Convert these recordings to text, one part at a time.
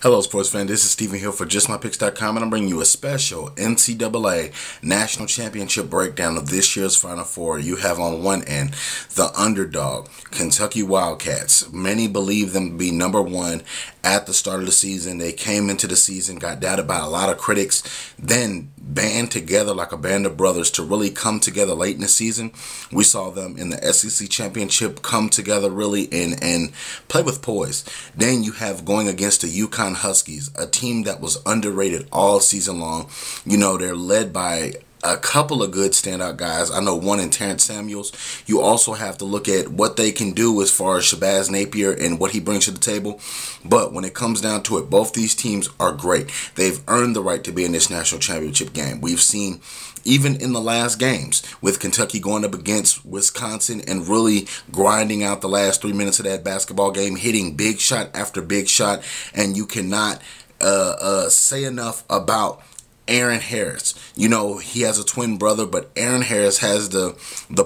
Hello, sports fan. This is Stephen Hill for JustMyPicks.com, and I'm bringing you a special NCAA National Championship breakdown of this year's Final Four. You have on one end the underdog, Kentucky Wildcats. Many believe them to be number one at the start of the season. They came into the season, got doubted by a lot of critics, then band together like a band of brothers to really come together late in the season. We saw them in the SEC Championship come together really and play with poise. Then you have going against the Uconn Huskies, a team that was underrated all season long. You know, they're led by a couple of good standout guys. I know one in Terrence Samuels. You also have to look at what they can do as far as Shabazz Napier and what he brings to the table. But when it comes down to it, both these teams are great. They've earned the right to be in this national championship game. We've seen even in the last games with Kentucky going up against Wisconsin and really grinding out the last 3 minutes of that basketball game, hitting big shot after big shot, and you cannot say enough about Aaron Harris. You know, he has a twin brother, but Aaron Harris has the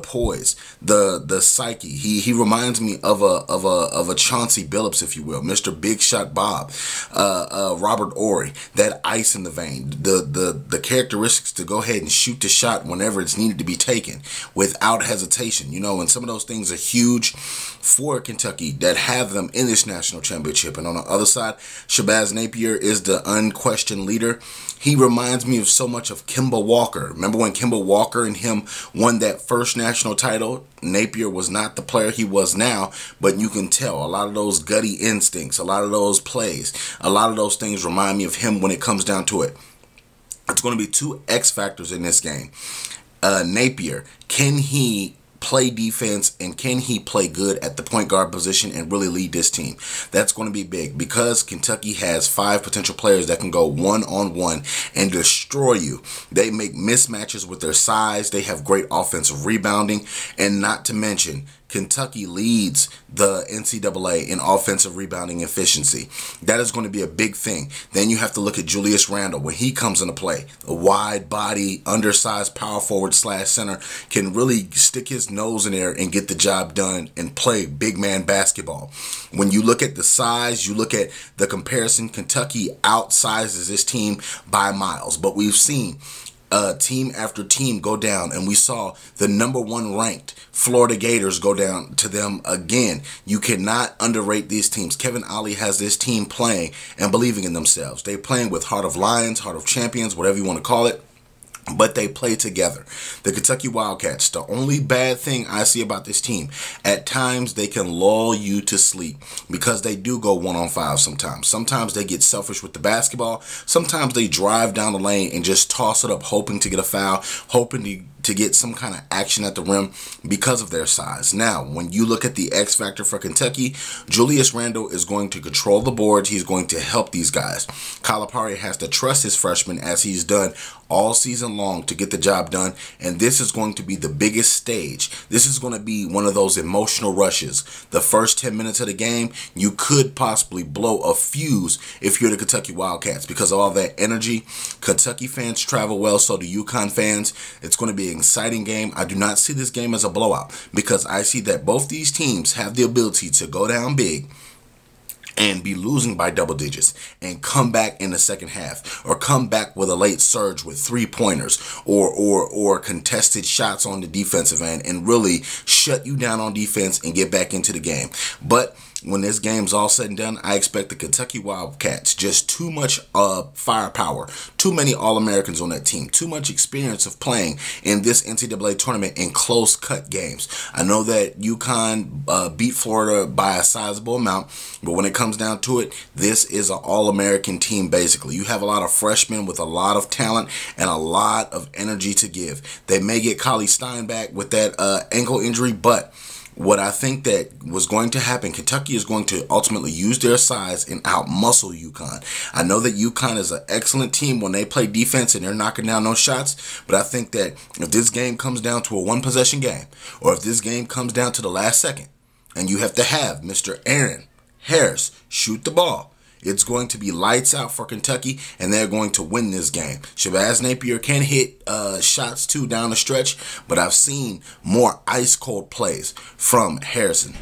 poise, the psyche. He reminds me of a Chauncey Billups, if you will, Mr. Big Shot Bob, Robert Ory. That ice in the vein, the characteristics to go ahead and shoot the shot whenever it's needed to be taken without hesitation. You know, and some of those things are huge for Kentucky that have them in this national championship. And on the other side, Shabazz Napier is the unquestioned leader. He reminds me of so much of Kemba Walker. Remember when Kemba Walker and him won that first national title? Napier was not the player he was now, but you can tell a lot of those gutty instincts, a lot of those plays, a lot of those things remind me of him when it comes down to it. It's going to be two X factors in this game. Napier, can he play defense and can he play good at the point guard position and really lead this team? That's going to be big because Kentucky has 5 potential players that can go one-on-one and destroy you. They make mismatches with their size. They have great offensive rebounding, and not to mention Kentucky leads the NCAA in offensive rebounding efficiency. That is going to be a big thing. Then you have to look at Julius Randle when he comes into play. A wide body, undersized power forward / center can really stick his nose in there and get the job done and play big man basketball. When you look at the size, you look at the comparison, Kentucky outsizes this team by miles. But we've seen team after team go down, and we saw the #1 ranked Florida Gators go down to them again. You cannot underrate these teams. Kevin Ollie has this team playing and believing in themselves. They're playing with heart of lions, heart of champions, whatever you want to call it. But they play together. The Kentucky Wildcats, the only bad thing I see about this team, at times they can lull you to sleep because they do go 1-on-5 sometimes. Sometimes they get selfish with the basketball. Sometimes they drive down the lane and just toss it up, hoping to get a foul, hoping to get some kind of action at the rim because of their size. Now, when you look at the X factor for Kentucky, Julius Randle is going to control the boards. He's going to help these guys. Calipari has to trust his freshmen as he's done all season long to get the job done, and this is going to be the biggest stage. This is going to be one of those emotional rushes. The first 10 minutes of the game, you could possibly blow a fuse if you're the Kentucky Wildcats because of all that energy. Kentucky fans travel well, so do Uconn fans. It's going to be an exciting game. I do not see this game as a blowout because I see that both these teams have the ability to go down big and be losing by double digits and come back in the second half, or come back with a late surge with 3-pointers or contested shots on the defensive end and really shut you down on defense and get back into the game. But when this game's all said and done, I expect the Kentucky Wildcats, just too much firepower, too many All-Americans on that team, too much experience of playing in this NCAA tournament in close-cut games. I know that Uconn beat Florida by a sizable amount, but when it comes down to it, this is an All-American team basically. You have a lot of freshmen with a lot of talent and a lot of energy to give. They may get Collie Stein back with that ankle injury, but what I think that was going to happen, Kentucky is going to ultimately use their size and out-muscle Uconn. I know that Uconn is an excellent team when they play defense and they're knocking down those shots, but I think that if this game comes down to a one-possession game, or if this game comes down to the last second, and you have to have Mr. Aaron Harris shoot the ball, it's going to be lights out for Kentucky, and they're going to win this game. Shabazz Napier can hit shots too down the stretch, but I've seen more ice-cold plays from Harrison.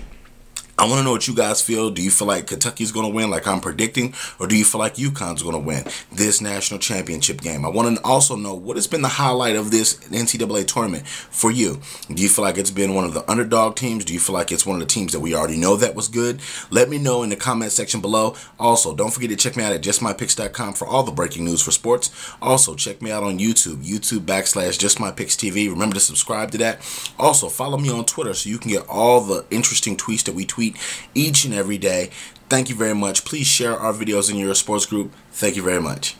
I want to know what you guys feel. Do you feel like Kentucky's going to win like I'm predicting? Or do you feel like Uconn's going to win this national championship game? I want to also know what has been the highlight of this NCAA tournament for you. Do you feel like it's been one of the underdog teams? Do you feel like it's one of the teams that we already know that was good? Let me know in the comment section below. Also, don't forget to check me out at justmypicks.com for all the breaking news for sports. Also, check me out on YouTube, YouTube.com/JustMyPicksTV. Remember to subscribe to that. Also, follow me on Twitter so you can get all the interesting tweets that we tweet each and every day. Thank you very much. Please share our videos in your sports group. Thank you very much.